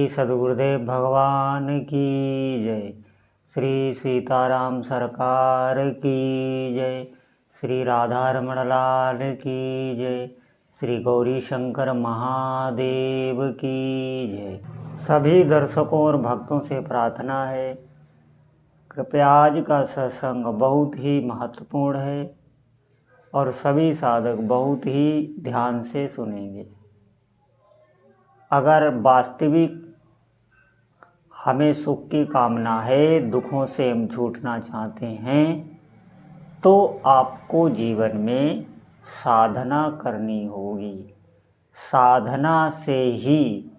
श्री सद्गुरुदेव भगवान की जय। श्री सीताराम सरकार की जय। श्री राधारमण लाल की जय। श्री गौरी शंकर महादेव की जय। सभी दर्शकों और भक्तों से प्रार्थना है, कृपया आज का सत्संग बहुत ही महत्वपूर्ण है और सभी साधक बहुत ही ध्यान से सुनेंगे। अगर वास्तविक हमें सुख की कामना है, दुखों से हम छूटना चाहते हैं, तो आपको जीवन में साधना करनी होगी। साधना से ही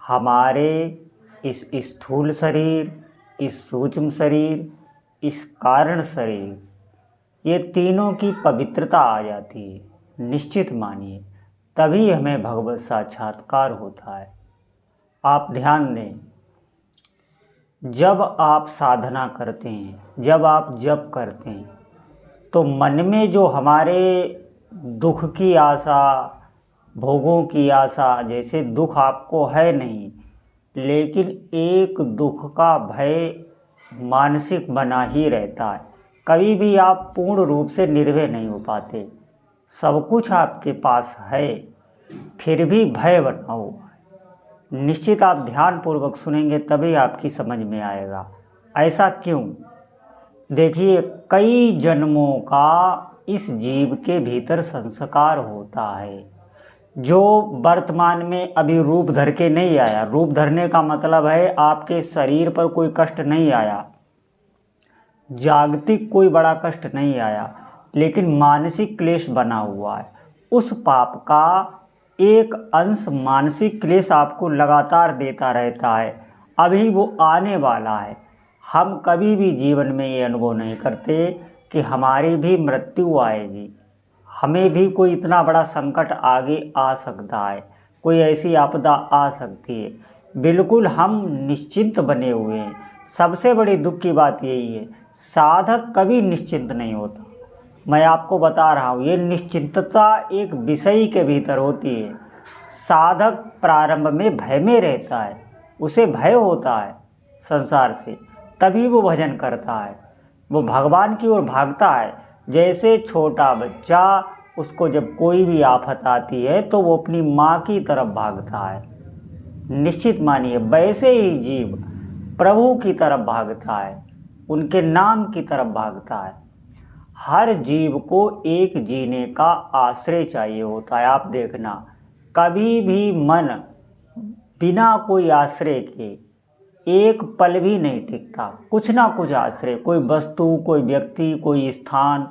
हमारे इस स्थूल शरीर, इस सूक्ष्म शरीर, इस कारण शरीर, ये तीनों की पवित्रता आ जाती है। निश्चित मानिए, तभी हमें भगवत साक्षात्कार होता है। आप ध्यान दें, जब आप साधना करते हैं, जब आप जप करते हैं, तो मन में जो हमारे दुख की आशा, भोगों की आशा, जैसे दुख आपको है नहीं, लेकिन एक दुख का भय मानसिक बना ही रहता है। कभी भी आप पूर्ण रूप से निर्भय नहीं हो पाते। सब कुछ आपके पास है, फिर भी भय बना हुआ है। निश्चित आप ध्यानपूर्वक सुनेंगे तभी आपकी समझ में आएगा। ऐसा क्यों? देखिए, कई जन्मों का इस जीव के भीतर संस्कार होता है, जो वर्तमान में अभी रूप धर के नहीं आया। रूप धरने का मतलब है आपके शरीर पर कोई कष्ट नहीं आया, जागतिक कोई बड़ा कष्ट नहीं आया, लेकिन मानसिक क्लेश बना हुआ है। उस पाप का एक अंश मानसिक क्लेश आपको लगातार देता रहता है। अभी वो आने वाला है। हम कभी भी जीवन में ये अनुभव नहीं करते कि हमारी भी मृत्यु आएगी, हमें भी कोई इतना बड़ा संकट आगे आ सकता है, कोई ऐसी आपदा आ सकती है। बिल्कुल हम निश्चिंत बने हुए हैं। सबसे बड़ी दुख की बात यही है, साधक कभी निश्चिंत नहीं होता। मैं आपको बता रहा हूँ, ये निश्चिंतता एक विषय के भीतर होती है। साधक प्रारंभ में भय में रहता है, उसे भय होता है संसार से, तभी वो भजन करता है, वो भगवान की ओर भागता है। जैसे छोटा बच्चा, उसको जब कोई भी आफत आती है तो वो अपनी माँ की तरफ भागता है। निश्चित मानिए, वैसे ही जीव प्रभु की तरफ भागता है, उनके नाम की तरफ भागता है। हर जीव को एक जीने का आश्रय चाहिए होता है। आप देखना, कभी भी मन बिना कोई आश्रय के एक पल भी नहीं टिकता। कुछ ना कुछ आश्रय, कोई वस्तु, कोई व्यक्ति, कोई स्थान,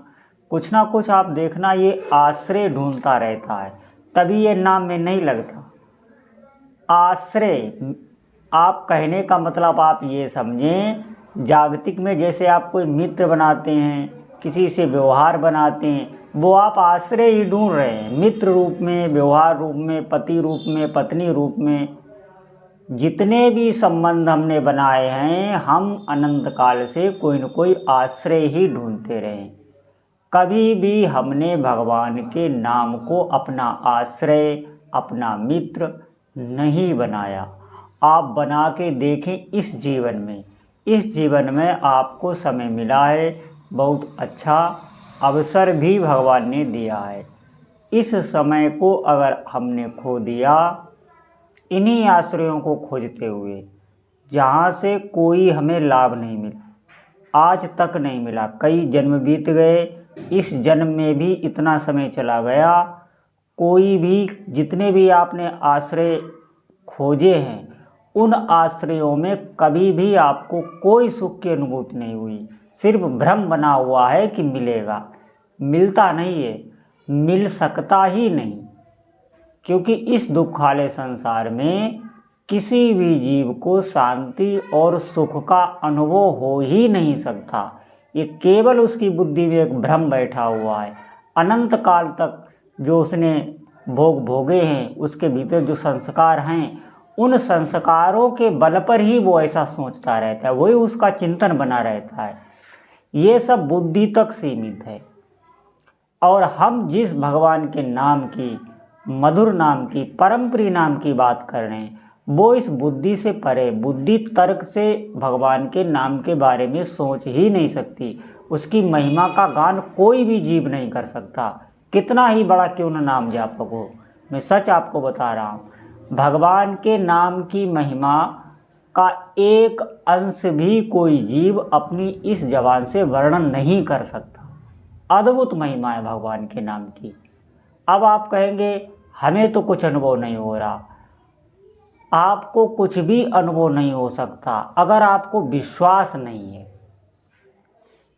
कुछ ना कुछ आप देखना, ये आश्रय ढूंढता रहता है, तभी ये नाम में नहीं लगता। आश्रय, आप कहने का मतलब आप ये समझें, जागतिक में जैसे आप कोई मित्र बनाते हैं, किसी से व्यवहार बनाते हैं, वो आप आश्रय ही ढूंढ रहे हैं। मित्र रूप में, व्यवहार रूप में, पति रूप में, पत्नी रूप में, जितने भी संबंध हमने बनाए हैं, हम अनंत काल से कोई न कोई आश्रय ही ढूंढते रहे। कभी भी हमने भगवान के नाम को अपना आश्रय, अपना मित्र नहीं बनाया। आप बना के देखें। इस जीवन में आपको समय मिला है, बहुत अच्छा अवसर भी भगवान ने दिया है। इस समय को अगर हमने खो दिया, इन्हीं आश्रयों को खोजते हुए, जहाँ से कोई हमें लाभ नहीं मिला, आज तक नहीं मिला, कई जन्म बीत गए, इस जन्म में भी इतना समय चला गया, कोई भी, जितने भी आपने आश्रय खोजे हैं, उन आश्रयों में कभी भी आपको कोई सुख की अनुभूति नहीं हुई। सिर्फ भ्रम बना हुआ है कि मिलेगा, मिलता नहीं है, मिल सकता ही नहीं। क्योंकि इस दुखालय संसार में किसी भी जीव को शांति और सुख का अनुभव हो ही नहीं सकता। ये केवल उसकी बुद्धि में एक भ्रम बैठा हुआ है। अनंत काल तक जो उसने भोग भोगे हैं, उसके भीतर जो संस्कार हैं, उन संस्कारों के बल पर ही वो ऐसा सोचता रहता है, वही उसका चिंतन बना रहता है। ये सब बुद्धि तक सीमित है। और हम जिस भगवान के नाम की, मधुर नाम की, परम प्रिय नाम की बात कर रहे हैं, वो इस बुद्धि से परे, बुद्धि तर्क से भगवान के नाम के बारे में सोच ही नहीं सकती। उसकी महिमा का गान कोई भी जीव नहीं कर सकता, कितना ही बड़ा क्यों न नाम जापक हो। मैं सच आपको बता रहा हूँ, भगवान के नाम की महिमा का एक अंश भी कोई जीव अपनी इस जबान से वर्णन नहीं कर सकता। अद्भुत महिमा है भगवान के नाम की। अब आप कहेंगे हमें तो कुछ अनुभव नहीं हो रहा। आपको कुछ भी अनुभव नहीं हो सकता अगर आपको विश्वास नहीं है।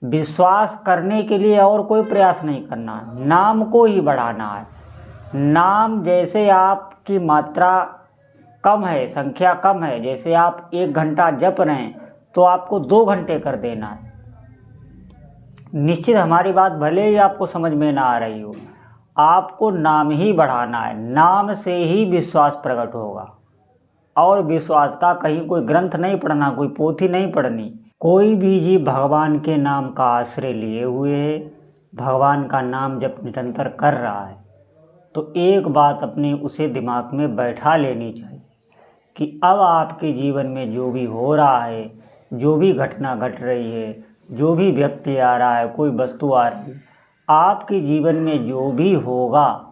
विश्वास करने के लिए और कोई प्रयास नहीं करना, नाम को ही बढ़ाना है। नाम जैसे आपकी मात्रा कम है, संख्या कम है, जैसे आप 1 घंटा जप रहे हैं तो आपको 2 घंटे कर देना है। निश्चित हमारी बात भले ही आपको समझ में ना आ रही हो, आपको नाम ही बढ़ाना है। नाम से ही विश्वास प्रकट होगा। और विश्वास का कहीं कोई ग्रंथ नहीं पढ़ना, कोई पोथी नहीं पढ़नी। कोई भी जीव भगवान के नाम का आश्रय लिए हुए है, भगवान का नाम जब निरंतर कर रहा है, तो एक बात अपने उसे दिमाग में बैठा लेनी चाहिए कि अब आपके जीवन में जो भी हो रहा है, जो भी घटना घट रही है, जो भी व्यक्ति आ रहा है, कोई वस्तु आ रही है, आपके जीवन में जो भी होगा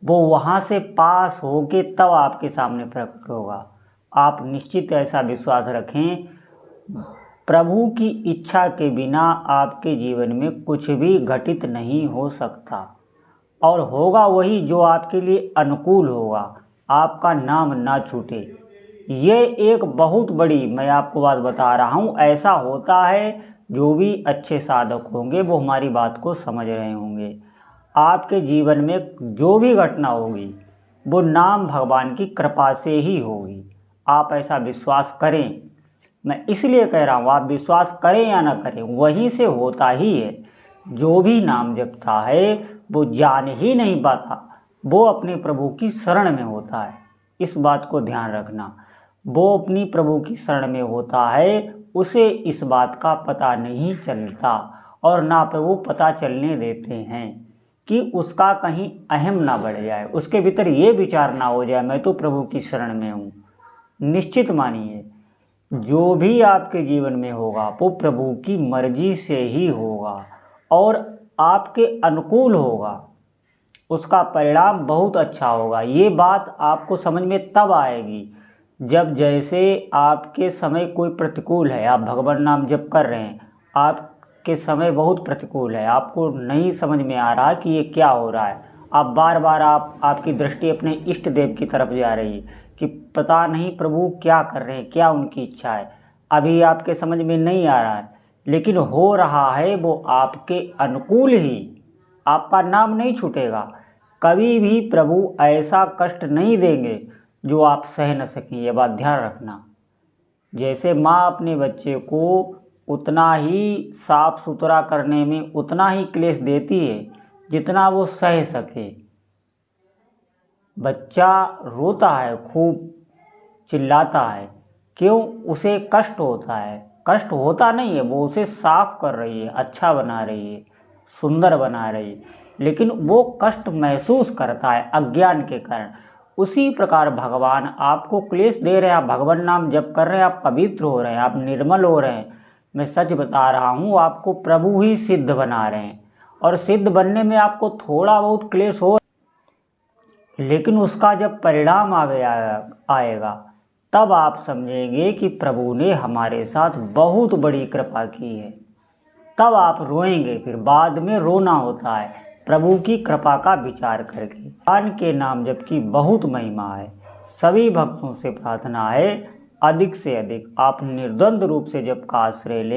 वो वहाँ से पास होके तब आपके सामने प्रकट होगा। आप निश्चित ऐसा विश्वास रखें, प्रभु की इच्छा के बिना आपके जीवन में कुछ भी घटित नहीं हो सकता, और होगा वही जो आपके लिए अनुकूल होगा। आपका नाम ना छूटे, ये एक बहुत बड़ी, मैं आपको बात बता रहा हूँ, ऐसा होता है। जो भी अच्छे साधक होंगे वो हमारी बात को समझ रहे होंगे। आपके जीवन में जो भी घटना होगी वो नाम भगवान की कृपा से ही होगी। आप ऐसा विश्वास करें। मैं इसलिए कह रहा हूँ, आप विश्वास करें या ना करें, वहीं से होता ही है। जो भी नाम जपता है वो जान ही नहीं पाता, वो अपने प्रभु की शरण में होता है। इस बात को ध्यान रखना, वो अपनी प्रभु की शरण में होता है, उसे इस बात का पता नहीं चलता, और ना प्रभु पता चलने देते हैं कि उसका कहीं अहम ना बढ़ जाए, उसके भीतर ये विचार ना हो जाए मैं तो प्रभु की शरण में हूँ। निश्चित मानिए, जो भी आपके जीवन में होगा वो प्रभु की मर्जी से ही होगा और आपके अनुकूल होगा। उसका परिणाम बहुत अच्छा होगा। ये बात आपको समझ में तब आएगी जब, जैसे आपके समय कोई प्रतिकूल है, आप भगवान नाम जप कर रहे हैं, आपके समय बहुत प्रतिकूल है, आपको नहीं समझ में आ रहा कि ये क्या हो रहा है, आप बार बार आपकी दृष्टि अपने इष्ट देव की तरफ जा रही है कि पता नहीं प्रभु क्या कर रहे हैं, क्या उनकी इच्छा है, अभी आपके समझ में नहीं आ रहा है, लेकिन हो रहा है वो आपके अनुकूल ही। आपका नाम नहीं छूटेगा। कभी भी प्रभु ऐसा कष्ट नहीं देंगे जो आप सह न सकें, ये बात ध्यान रखना। जैसे माँ अपने बच्चे को उतना ही साफ सुथरा करने में उतना ही क्लेश देती है जितना वो सह सके। बच्चा रोता है, खूब चिल्लाता है, क्यों? उसे कष्ट होता है। कष्ट होता नहीं है, वो उसे साफ कर रही है, अच्छा बना रही है, सुंदर बना रही है, लेकिन वो कष्ट महसूस करता है अज्ञान के कारण। उसी प्रकार भगवान आपको क्लेश दे रहे हैं, आप भगवान नाम जप कर रहे हैं, आप पवित्र हो रहे हैं, आप निर्मल हो रहे हैं। मैं सच बता रहा हूँ, आपको प्रभु ही सिद्ध बना रहे हैं, और सिद्ध बनने में आपको थोड़ा बहुत क्लेश हो, लेकिन उसका जब परिणाम आएगा तब आप समझेंगे कि प्रभु ने हमारे साथ बहुत बड़ी कृपा की है। तब आप रोएंगे, फिर बाद में रोना होता है प्रभु की कृपा का विचार करके। भगवान के नाम जप की बहुत महिमा है। सभी भक्तों से प्रार्थना है, अधिक से अधिक आप निर्द्वंद रूप से जप का आश्रय लें।